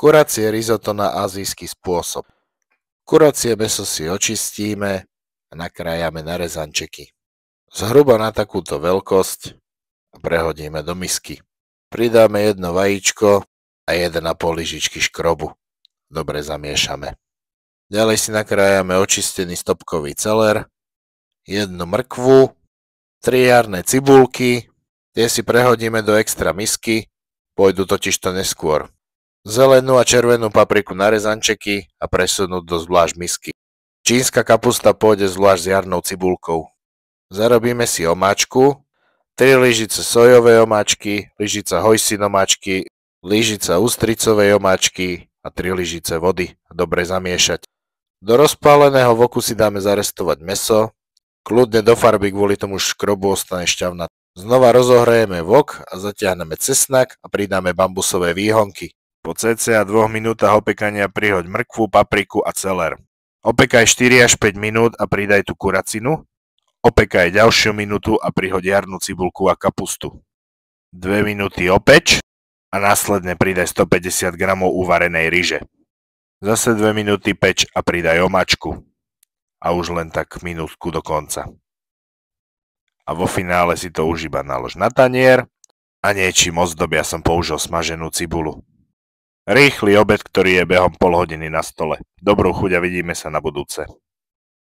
Kuracie risotto na azijský spôsob. Kuracie mäso si očistíme a nakrájame na rezančeky. Zhruba na takúto veľkosť a prehodíme do misky. Pridáme jedno vajíčko a 1,5 lyžičky škrobu. Dobre zamiešame. Ďalej si nakrájame očistený stopkový celer, 1 mrkvu, 3 jarné cibulky, tie si prehodíme do extra misky, pôjdu totižto neskôr. Zelenú a červenú papriku na rezančeky a presunúť do zvlášť misky. Čínska kapusta pôjde zvlášť s jarnou cibulkou. Zarobíme si omáčku, 3 lyžice sojovej omáčky, lyžica hojsin omáčky, lyžica ústricovej omáčky a 3 lyžice vody. Dobre zamiešať. Do rozpáleného voku si dáme zarestovať mäso, kľudne do farby, kvôli tomu škrobu ostane šťavnatá. Znova rozohrejeme wok a zatiahneme cesnak a pridáme bambusové výhonky. Po cca 2 minútach opekania prihoď mrkvu, papriku a celer. Opekaj 4 až 5 minút a pridaj tú kuracinu. Opekaj ďalšiu minútu a prihoď jarnú cibulku a kapustu. 2 minúty opeč a následne pridaj 150 g uvarenej ryže. Zase 2 minúty peč a pridaj omáčku. A už len tak minútku do konca. A vo finále si to už iba nalož na tanier a niečím ozdobia som použil smaženú cibulu. Rýchly obed, ktorý je behom pol hodiny na stole. Dobrú chuť a vidíme sa na budúce.